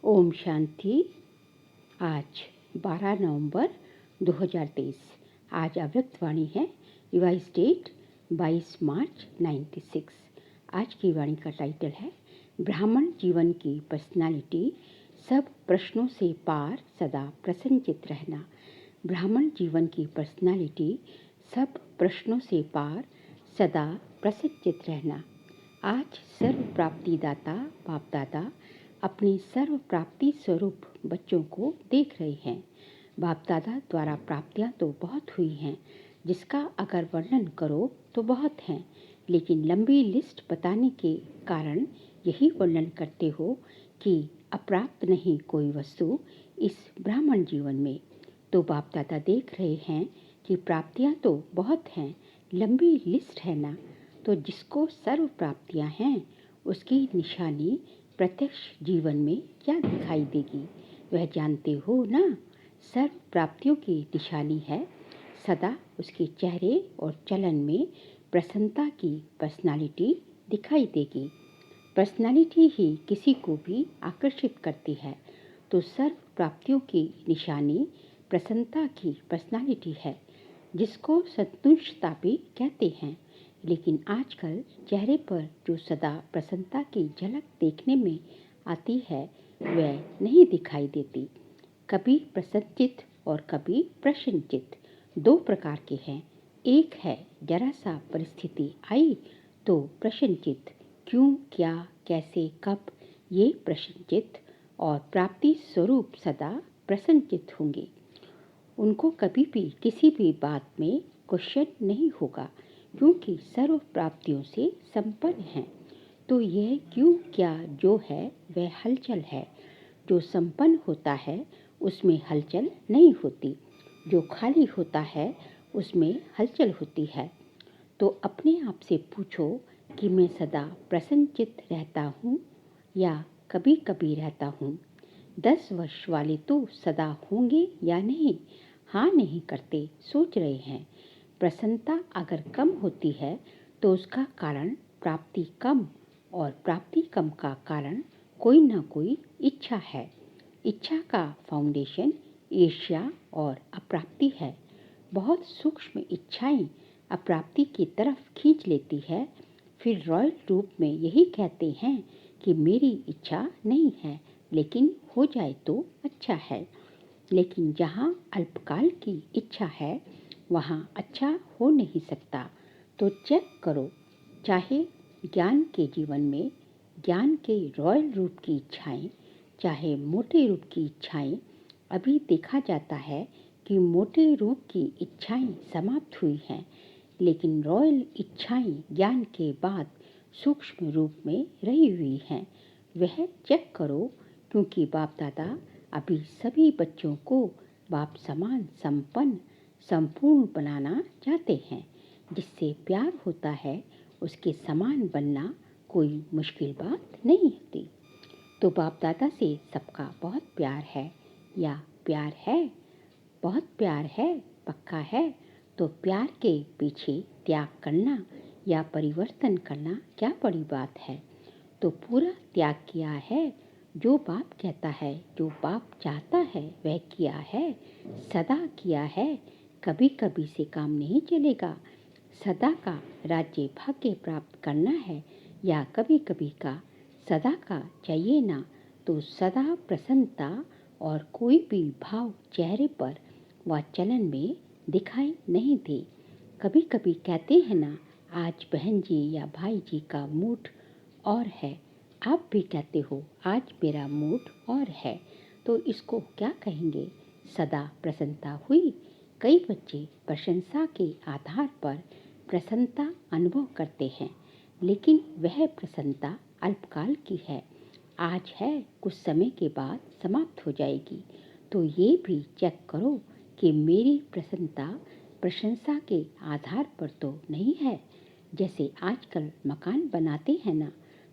ओम शांति। आज 12 नवंबर 2023। आज अव्यक्तवाणी है। रिवाइज डेट 22 मार्च 96। आज की वाणी का टाइटल है ब्राह्मण जीवन की पर्सनालिटी, सब प्रश्नों से पार सदा प्रसन्नचित रहना। ब्राह्मण जीवन की पर्सनालिटी, सब प्रश्नों से पार सदा प्रसन्नचित रहना। आज सर्व प्राप्ति दाता बाप दादा अपनी सर्व प्राप्ति स्वरूप बच्चों को देख रहे हैं। बाप दादा द्वारा प्राप्तियां तो बहुत हुई हैं, जिसका अगर वर्णन करो तो बहुत हैं, लेकिन लंबी लिस्ट बताने के कारण यही वर्णन करते हो कि अप्राप्त नहीं कोई वस्तु इस ब्राह्मण जीवन में। तो बाप दादा देख रहे हैं कि प्राप्तियां तो बहुत हैं, लंबी लिस्ट है ना। तो जिसको सर्व प्राप्तियां हैं उसकी निशानी प्रत्यक्ष जीवन में क्या दिखाई देगी वह जानते हो ना। सर्व प्राप्तियों की निशानी है सदा उसके चेहरे और चलन में प्रसन्नता की पर्सनालिटी दिखाई देगी। पर्सनालिटी ही किसी को भी आकर्षित करती है। तो सर्व प्राप्तियों की निशानी प्रसन्नता की पर्सनालिटी है, जिसको संतुष्टता भी कहते हैं। लेकिन आजकल चेहरे पर जो सदा प्रसन्नता की झलक देखने में आती है वह नहीं दिखाई देती। कभी प्रसन्नचित और कभी प्रसन्नचित दो प्रकार के हैं। एक है जरा सा परिस्थिति आई तो प्रसन्नचित, क्यों, क्या, कैसे, कब, ये प्रसन्नचित, और प्राप्ति स्वरूप सदा प्रसन्नचित होंगे। उनको कभी भी किसी भी बात में क्वेश्चन नहीं होगा, क्योंकि सर्व प्राप्तियों से संपन्न है। तो यह क्यों क्या जो है वह हलचल है। जो संपन्न होता है उसमें हलचल नहीं होती, जो खाली होता है उसमें हलचल होती है। तो अपने आप से पूछो कि मैं सदा प्रसन्नचित रहता हूँ या कभी कभी रहता हूँ। 10 वर्ष वाले तो सदा होंगे या नहीं, हाँ नहीं करते, सोच रहे हैं। प्रसन्नता अगर कम होती है तो उसका कारण प्राप्ति कम, और प्राप्ति कम का कारण कोई ना कोई इच्छा है। इच्छा का फाउंडेशन ईर्ष्या और अप्राप्ति है। बहुत सूक्ष्म इच्छाएं अप्राप्ति की तरफ खींच लेती है। फिर रॉयल रूप में यही कहते हैं कि मेरी इच्छा नहीं है, लेकिन हो जाए तो अच्छा है। लेकिन जहाँ अल्पकाल की इच्छा है वहाँ अच्छा हो नहीं सकता। तो चेक करो, चाहे ज्ञान के जीवन में ज्ञान के रॉयल रूप की इच्छाएं, चाहे मोटे रूप की इच्छाएं, अभी देखा जाता है कि मोटे रूप की इच्छाएं समाप्त हुई हैं, लेकिन रॉयल इच्छाएं ज्ञान के बाद सूक्ष्म रूप में रही हुई हैं। वह चेक करो, क्योंकि बाप दादा अभी सभी बच्चों को बाप समान संपन्न संपूर्ण बनाना चाहते हैं। जिससे प्यार होता है उसके समान बनना कोई मुश्किल बात नहीं होती। तो बाप दादा से सबका बहुत प्यार है या प्यार है, बहुत प्यार है, पक्का है। तो प्यार के पीछे त्याग करना या परिवर्तन करना क्या बड़ी बात है। तो पूरा त्याग किया है। जो बाप कहता है, जो बाप चाहता है वह किया है, सदा किया है। कभी कभी से काम नहीं चलेगा। सदा का राज्य भाग्य प्राप्त करना है या कभी कभी का, सदा का चाहिए ना। तो सदा प्रसन्नता और कोई भी भाव चेहरे पर व चलन में दिखाई नहीं दे। कभी कभी कहते हैं ना, आज बहन जी या भाई जी का मूड और है। आप भी कहते हो आज मेरा मूड और है। तो इसको क्या कहेंगे, सदा प्रसन्नता हुई। कई बच्चे प्रशंसा के आधार पर प्रसन्नता अनुभव करते हैं, लेकिन वह प्रसन्नता अल्पकाल की है। आज है, कुछ समय के बाद समाप्त हो जाएगी। तो ये भी चेक करो कि मेरी प्रसन्नता प्रशंसा के आधार पर तो नहीं है। जैसे आजकल मकान बनाते हैं ना,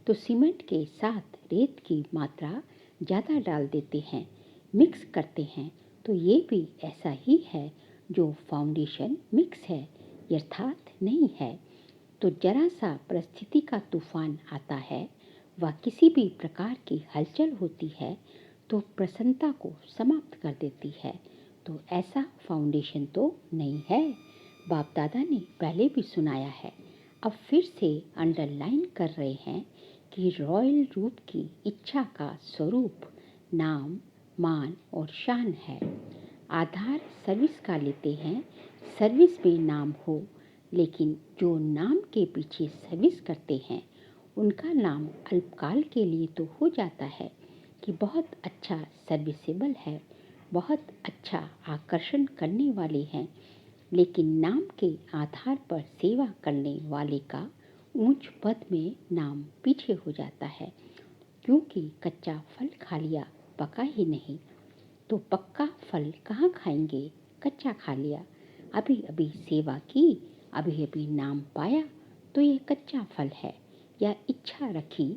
तो सीमेंट के साथ रेत की मात्रा ज़्यादा डाल देते हैं, मिक्स करते हैं। तो ये भी ऐसा ही है, जो फाउंडेशन मिक्स है, यथार्थ नहीं है। तो जरा सा परिस्थिति का तूफान आता है व किसी भी प्रकार की हलचल होती है तो प्रसन्नता को समाप्त कर देती है। तो ऐसा फाउंडेशन तो नहीं है। बाप दादा ने पहले भी सुनाया है, अब फिर से अंडरलाइन कर रहे हैं कि रॉयल रूप की इच्छा का स्वरूप नाम, मान और शान है। आधार सर्विस का लेते हैं, सर्विस में नाम हो, लेकिन जो नाम के पीछे सर्विस करते हैं उनका नाम अल्पकाल के लिए तो हो जाता है कि बहुत अच्छा सर्विसेबल है, बहुत अच्छा आकर्षण करने वाले हैं, लेकिन नाम के आधार पर सेवा करने वाले का ऊंच पद में नाम पीछे हो जाता है, क्योंकि कच्चा फल खा लिया, पका ही नहीं। तो पक्का फल कहाँ खाएंगे, कच्चा खा लिया। अभी अभी सेवा की, अभी अभी नाम पाया, तो ये कच्चा फल है। या इच्छा रखी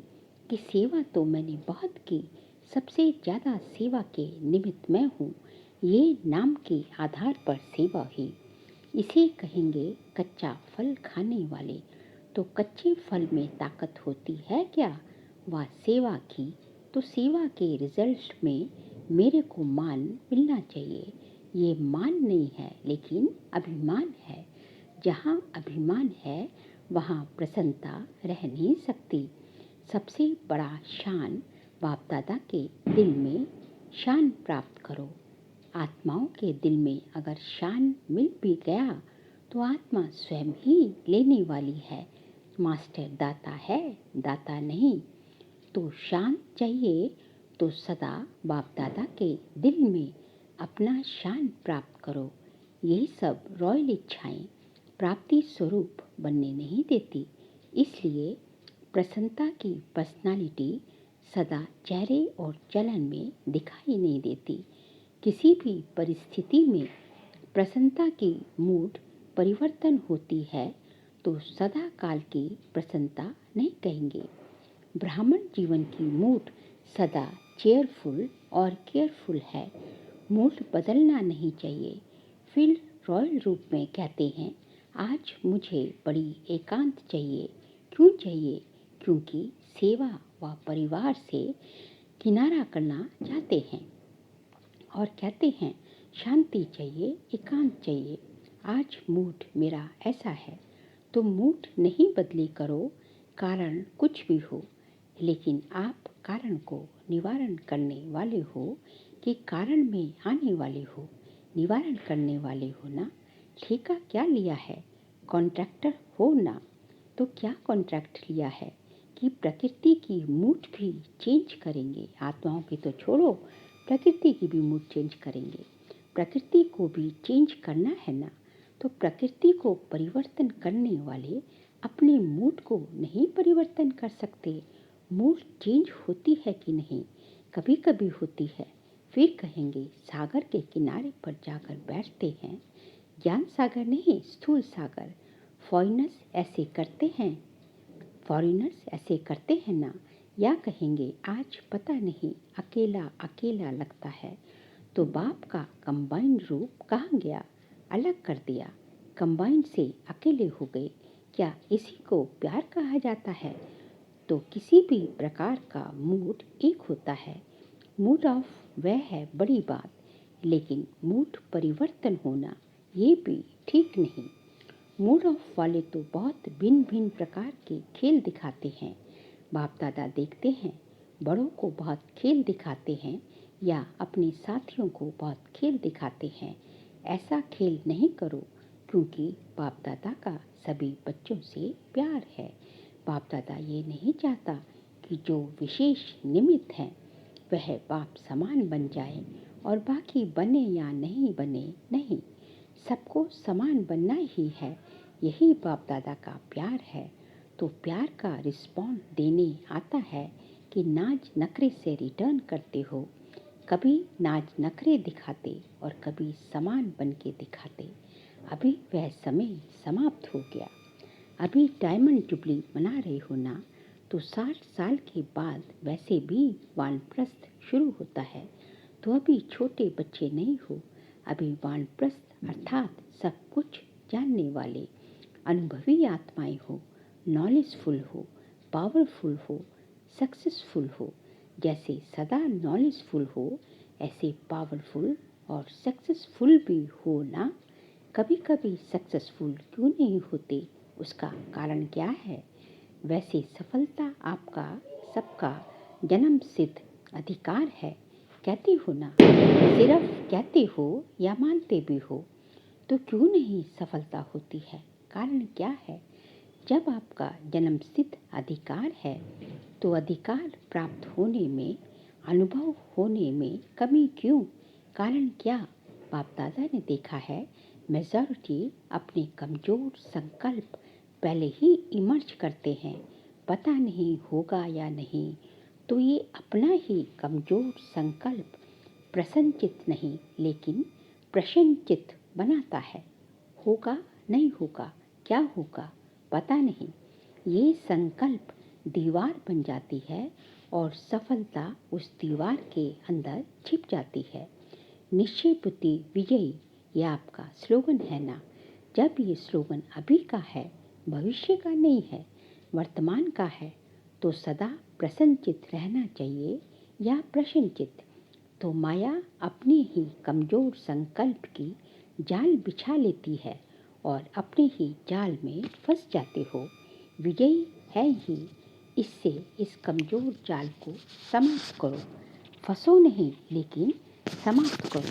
कि सेवा तो मैंने बहुत की, सबसे ज़्यादा सेवा के निमित्त मैं हूँ, ये नाम के आधार पर सेवा ही, इसे कहेंगे कच्चा फल खाने वाले। तो कच्चे फल में ताकत होती है क्या? वह सेवा की, तो सेवा के रिजल्ट में मेरे को मान मिलना चाहिए। ये मान नहीं है, लेकिन अभिमान है। जहाँ अभिमान है वहाँ प्रसन्नता रह नहीं सकती। सबसे बड़ा शान बाप दादा के दिल में शान प्राप्त करो। आत्माओं के दिल में अगर शान मिल भी गया तो आत्मा स्वयं ही लेने वाली है। मास्टर दाता है, दाता नहीं। तो शान चाहिए तो सदा बाप दादा के दिल में अपना शान प्राप्त करो। यही सब रॉयल इच्छाएं प्राप्ति स्वरूप बनने नहीं देती। इसलिए प्रसन्नता की पर्सनालिटी सदा चेहरे और चलन में दिखाई नहीं देती। किसी भी परिस्थिति में प्रसन्नता की मूड परिवर्तन होती है तो सदा काल की प्रसन्नता नहीं कहेंगे। ब्राह्मण जीवन की मूड सदा चेयरफुल और केयरफुल है। मूड बदलना नहीं चाहिए। फिर रॉयल रूप में कहते हैं, आज मुझे बड़ी एकांत चाहिए। क्यों चाहिए? क्योंकि सेवा व परिवार से किनारा करना चाहते हैं। और कहते हैं, शांति चाहिए, एकांत चाहिए। आज मूड मेरा ऐसा है। तो मूड नहीं बदली करो, कारण कुछ भी हो, लेकिन आप कारण को निवारण करने वाले हो कि कारण में आने वाले हो, निवारण करने वाले हो ना। ठेका क्या लिया है? कॉन्ट्रैक्टर हो ना। तो क्या कॉन्ट्रैक्ट लिया है कि प्रकृति की मूड भी चेंज करेंगे। आत्माओं की तो छोड़ो, प्रकृति की भी मूड चेंज करेंगे। प्रकृति को भी चेंज करना है ना। तो प्रकृति को परिवर्तन करने वाले अपने मूड को नहीं परिवर्तन कर सकते। मूड चेंज होती है कि नहीं? कभी कभी होती है। फिर कहेंगे सागर के किनारे पर जाकर बैठते हैं। ज्ञान सागर नहीं, स्थूल सागर। फॉरेनर्स ऐसे करते हैं, फॉरेनर्स ऐसे करते हैं ना। या कहेंगे आज पता नहीं अकेला अकेला लगता है। तो बाप का कंबाइंड रूप कहाँ गया? अलग कर दिया, कंबाइंड से अकेले हो गए। क्या इसी को प्यार कहा जाता है? तो किसी भी प्रकार का मूड एक होता है। मूड ऑफ वह है बड़ी बात, लेकिन मूड परिवर्तन होना ये भी ठीक नहीं। मूड ऑफ वाले तो बहुत भिन्न भिन्न प्रकार के खेल दिखाते हैं। बाप दादा देखते हैं, बड़ों को बहुत खेल दिखाते हैं या अपने साथियों को बहुत खेल दिखाते हैं। ऐसा खेल नहीं करो, क्योंकि बाप दादा का सभी बच्चों से प्यार है। बाप दादा ये नहीं चाहता कि जो विशेष निमित्त हैं वह बाप समान बन जाए और बाकी बने या नहीं बने, नहीं, सबको समान बनना ही है। यही बाप दादा का प्यार है। तो प्यार का रिस्पॉन्स देने आता है कि नाज नखरे से रिटर्न करते हो। कभी नाज नखरे दिखाते और कभी समान बन के दिखाते। अभी वह समय समाप्त हो गया। अभी डायमंड जुबली मना रहे हो ना। तो 60 साल के बाद वैसे भी वानप्रस्थ शुरू होता है। तो अभी छोटे बच्चे नहीं हो, अभी वानप्रस्थ अर्थात सब कुछ जानने वाले अनुभवी आत्माएं हो, नॉलेजफुल हो, पावरफुल हो, सक्सेसफुल हो। जैसे सदा नॉलेजफुल हो, ऐसे पावरफुल और सक्सेसफुल भी हो ना। कभी कभी सक्सेसफुल क्यों नहीं होते, उसका कारण क्या है? वैसे सफलता आपका सबका जन्म सिद्ध अधिकार है, कहते हो ना। सिर्फ कहते हो या मानते भी हो, तो क्यों नहीं सफलता होती है? कारण क्या है? जब आपका जन्म सिद्ध अधिकार है, तो अधिकार प्राप्त होने में, अनुभव होने में कमी क्यों? कारण क्या? बाप दादा ने देखा है, मेजॉरिटी अपने कमजोर संकल्प पहले ही इमर्ज करते हैं। पता नहीं होगा या नहीं, तो ये अपना ही कमजोर संकल्प प्रसन्नचित्त नहीं लेकिन प्रसन्नचित्त बनाता है। होगा नहीं होगा, क्या होगा पता नहीं, ये संकल्प दीवार बन जाती है और सफलता उस दीवार के अंदर छिप जाती है। निश्चय बुद्धि विजयी, ये आपका स्लोगन है ना। जब ये स्लोगन अभी का है, भविष्य का नहीं है, वर्तमान का है, तो सदा प्रसन्नचित्त रहना चाहिए या प्रसन्नचित्त। तो माया अपने ही कमजोर संकल्प की जाल बिछा लेती है और अपने ही जाल में फंस जाते हो। विजयी है ही, इससे इस कमजोर जाल को समाप्त करो। फंसो नहीं लेकिन समाप्त करो।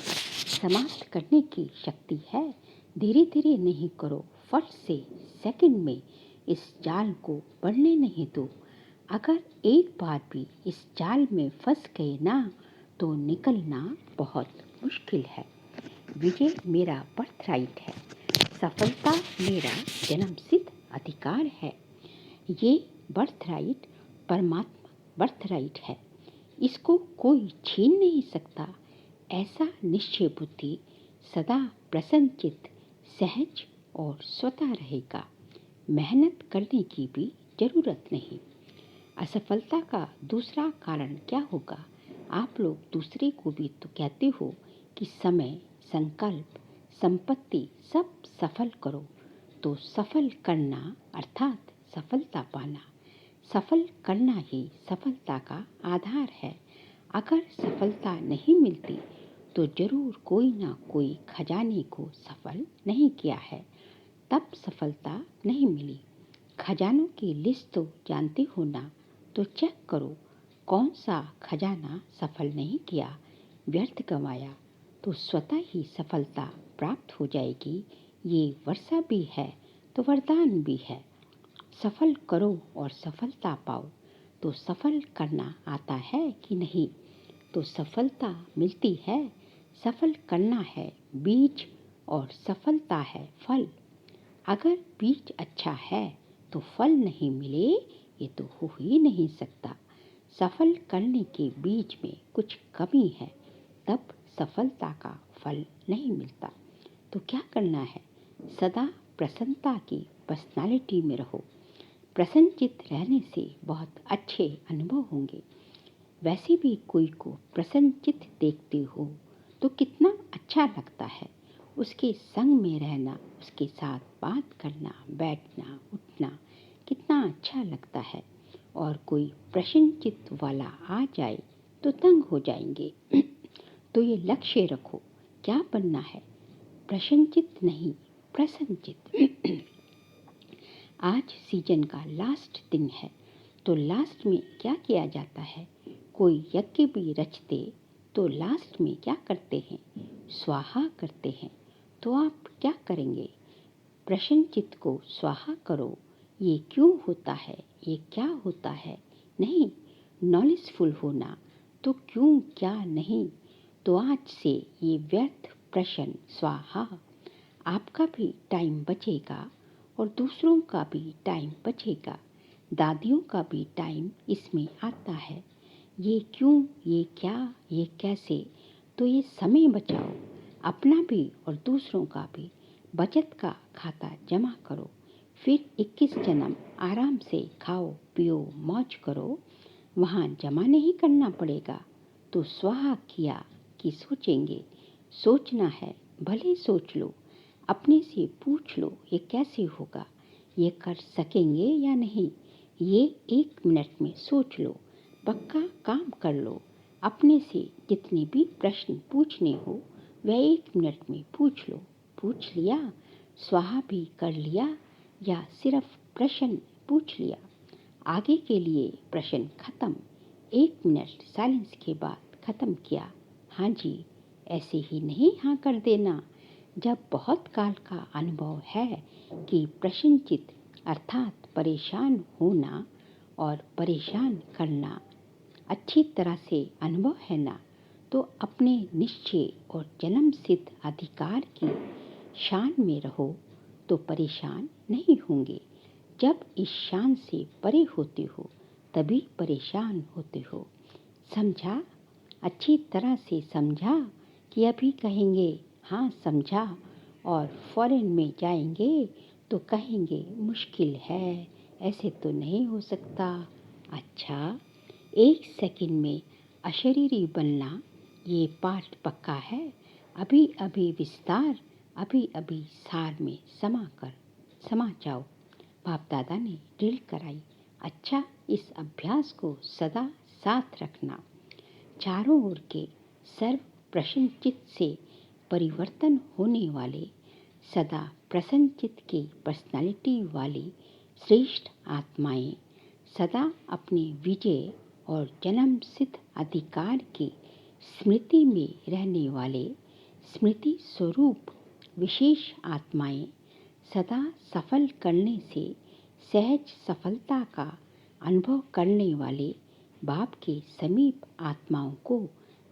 समाप्त करने की शक्ति है, धीरे धीरे नहीं करो, फट से सेकंड में इस जाल को बढ़ने नहीं दो। अगर एक बार भी इस जाल में फंस गए ना, तो निकलना बहुत मुश्किल है। विजय मेरा बर्थराइट है, सफलता मेरा जन्मसिद्ध अधिकार है। ये बर्थराइट परमात्मा बर्थराइट है, इसको कोई छीन नहीं सकता। ऐसा निश्चय बुद्धि सदा प्रसन्नचित्त, सहज और स्वतः रहेगा। मेहनत करने की भी जरूरत नहीं। असफलता का दूसरा कारण क्या होगा? आप लोग दूसरे को भी तो कहते हो कि समय, संकल्प, संपत्ति सब सफल करो। तो सफल करना अर्थात सफलता पाना, सफल करना ही सफलता का आधार है। अगर सफलता नहीं मिलती, तो जरूर कोई ना कोई खजाने को सफल नहीं किया है, तब सफलता नहीं मिली। खजानों की लिस्ट तो जानते हो ना, तो चेक करो कौन सा खजाना सफल नहीं किया, व्यर्थ गंवाया, तो स्वतः ही सफलता प्राप्त हो जाएगी। ये वर्षा भी है तो वरदान भी है। सफल करो और सफलता पाओ। तो सफल करना आता है कि नहीं, तो सफलता मिलती है। सफल करना है बीज और सफलता है फल। अगर बीज अच्छा है तो फल नहीं मिले, ये तो हो ही नहीं सकता। सफल करने के बीज में कुछ कमी है, तब सफलता का फल नहीं मिलता। तो क्या करना है? सदा प्रसन्नता की पर्सनालिटी में रहो। प्रसन्नचित्त रहने से बहुत अच्छे अनुभव होंगे। वैसे भी कोई को प्रसन्नचित्त देखते हो तो कितना अच्छा लगता है। उसके संग में रहना, उसके साथ बात करना, बैठना, उठना कितना अच्छा लगता है। और कोई प्रसन्नचित्त वाला आ जाए तो तंग हो जाएंगे। तो ये लक्ष्य रखो, क्या बनना है? प्रसन्नचित्त नहीं, प्रसन्नचित्त। आज सीजन का लास्ट दिन है, तो लास्ट में क्या किया जाता है? कोई यज्ञ भी रचते तो लास्ट में क्या करते हैं? स्वाहा करते हैं। तो आप क्या करेंगे? प्रसन्नचित्त को स्वाहा करो। ये क्यों होता है, ये क्या होता है? नहीं, नॉलेजफुल होना। तो क्यों क्या नहीं? तो आज से ये व्यर्थ प्रश्न स्वाहा। आपका भी टाइम बचेगा और दूसरों का भी टाइम बचेगा। दादियों का भी टाइम इसमें आता है। ये क्यों, ये क्या, ये कैसे? तो ये समय बचाओ, अपना भी और दूसरों का भी। बचत का खाता जमा करो, फिर 21 जन्म आराम से खाओ पियो मौज करो। वहाँ जमा नहीं करना पड़ेगा। तो स्वाहा किया कि सोचेंगे? सोचना है, भले सोच लो, अपने से पूछ लो ये कैसे होगा, ये कर सकेंगे या नहीं। ये 1 मिनट में सोच लो, पक्का काम कर लो। अपने से जितने भी प्रश्न पूछने हो वह 1 मिनट में पूछ लो। पूछ लिया, स्वाहा भी कर लिया या सिर्फ प्रश्न पूछ लिया? आगे के लिए प्रश्न खत्म। 1 मिनट साइलेंस के बाद खत्म किया। हाँ जी, ऐसे ही नहीं हाँ कर देना। जब बहुत काल का अनुभव है कि प्रश्नचित अर्थात परेशान होना और परेशान करना अच्छी तरह से अनुभव है ना, तो अपने निश्चय और जन्म सिद्ध अधिकार की शान में रहो तो परेशान नहीं होंगे। जब इस शान से परे होते हो तभी परेशान होते हो। समझा? अच्छी तरह से समझा कि अभी कहेंगे हाँ समझा और फॉरेन में जाएंगे तो कहेंगे मुश्किल है, ऐसे तो नहीं हो सकता। अच्छा, 1 सेकंड में अशरीरी बनना ये पाठ पक्का है। अभी अभी विस्तार, अभी अभी सार में समा जाओ। बाप दादा ने ड्रिल कराई। अच्छा, इस अभ्यास को सदा साथ रखना। चारों ओर के सर्व प्रसन्नचित से परिवर्तन होने वाले, सदा प्रसन्नचित की पर्सनालिटी वाली श्रेष्ठ आत्माएं, सदा अपने विजय और जन्म सिद्ध अधिकार की स्मृति में रहने वाले स्मृति स्वरूप विशेष आत्माएं, सदा सफल करने से सहज सफलता का अनुभव करने वाले बाप के समीप आत्माओं को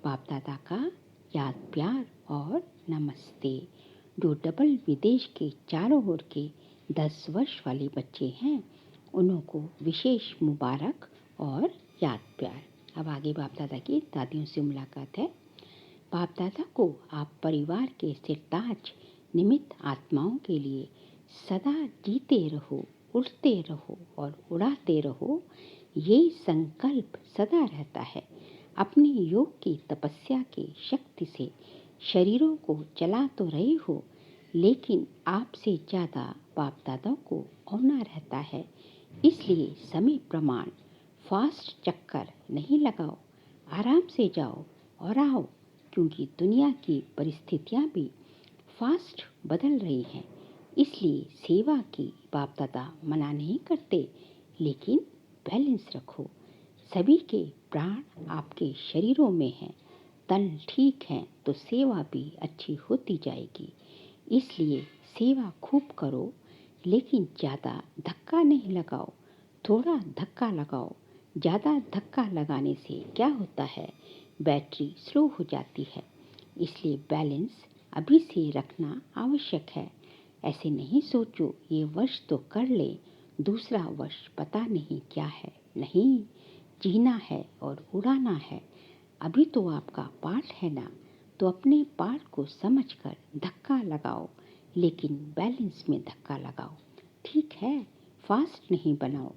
बाप दादा का याद प्यार और नमस्ते। जो डबल विदेश के चारों ओर के 10 वर्ष वाले बच्चे हैं उनको विशेष मुबारक और याद प्यार। अब आगे बाप दादा की दादियों से मुलाकात है। बाप दादा को आप परिवार के सिरताज निमित्त आत्माओं के लिए सदा जीते रहो, उड़ते रहो और उड़ाते रहो, ये संकल्प सदा रहता है। अपने योग की तपस्या की शक्ति से शरीरों को चला तो रहे हो, लेकिन आपसे ज़्यादा बाप दादा को औना रहता है। इसलिए समय प्रमाण फास्ट चक्कर नहीं लगाओ, आराम से जाओ और आओ, क्योंकि दुनिया की परिस्थितियाँ भी फास्ट बदल रही हैं। इसलिए सेवा की बाप दादा मना नहीं करते, लेकिन बैलेंस रखो। सभी के प्राण आपके शरीरों में हैं। तन ठीक है तो सेवा भी अच्छी होती जाएगी। इसलिए सेवा खूब करो, लेकिन ज़्यादा धक्का नहीं लगाओ, थोड़ा धक्का लगाओ। ज़्यादा धक्का लगाने से क्या होता है, बैटरी स्लो हो जाती है। इसलिए बैलेंस अभी से रखना आवश्यक है। ऐसे नहीं सोचो ये वर्ष तो कर ले, दूसरा वर्ष पता नहीं क्या है। नहीं, जीना है और उड़ाना है। अभी तो आपका पाठ है ना, तो अपने पाठ को समझकर धक्का लगाओ, लेकिन बैलेंस में धक्का लगाओ। ठीक है, फास्ट नहीं बनाओ।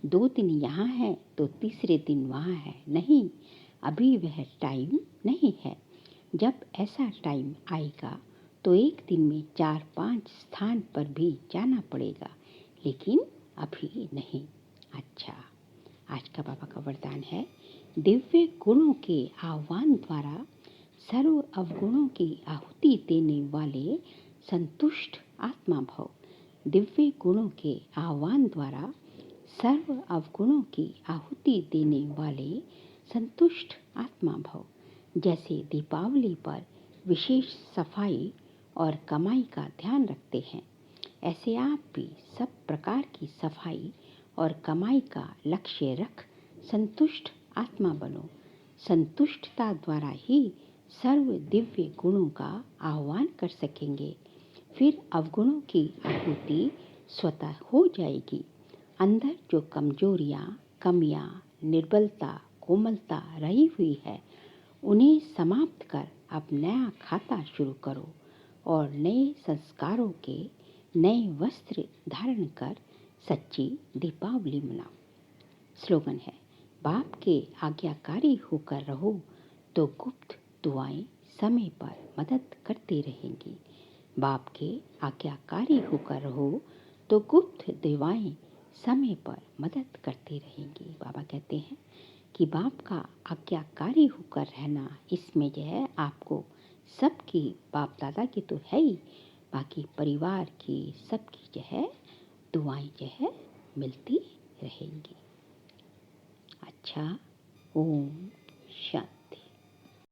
2 दिन यहाँ है तो तीसरे दिन वहाँ है, नहीं, अभी वह टाइम नहीं है। जब ऐसा टाइम आएगा तो एक दिन में 4-5 स्थान पर भी जाना पड़ेगा, लेकिन अभी नहीं। अच्छा, आज का बाबा का वरदान है, दिव्य गुणों के आह्वान द्वारा सर्व अवगुणों की आहुति देने वाले संतुष्ट आत्मा भव। दिव्य गुणों के आह्वान द्वारा सर्व अवगुणों की आहुति देने वाले संतुष्ट आत्मा भव। जैसे दीपावली पर विशेष सफाई और कमाई का ध्यान रखते हैं, ऐसे आप भी सब प्रकार की सफाई और कमाई का लक्ष्य रख संतुष्ट आत्मा बनो। संतुष्टता द्वारा ही सर्व दिव्य गुणों का आह्वान कर सकेंगे। फिर अवगुणों की आहुति स्वतः हो जाएगी। अंदर जो कमजोरियाँ, कमियाँ, निर्बलता, कोमलता रही हुई है, उन्हें समाप्त कर अब नया खाता शुरू करो और नए संस्कारों के नए वस्त्र धारण कर सच्ची दीपावली मनाओ। स्लोगन है, बाप के आज्ञाकारी होकर रहो तो गुप्त दुआएं समय पर मदद करती रहेंगी। बाप के आज्ञाकारी होकर रहो तो गुप्त दुआएं समय पर मदद करती रहेंगी। बाबा कहते हैं, कि बाप का आज्ञाकारी होकर रहना, इसमें जो है आपको सबकी, बाप दादा की तो है ही, बाकी परिवार की सबकी जो है दुआएं जो है मिलती रहेंगी। अच्छा, ओम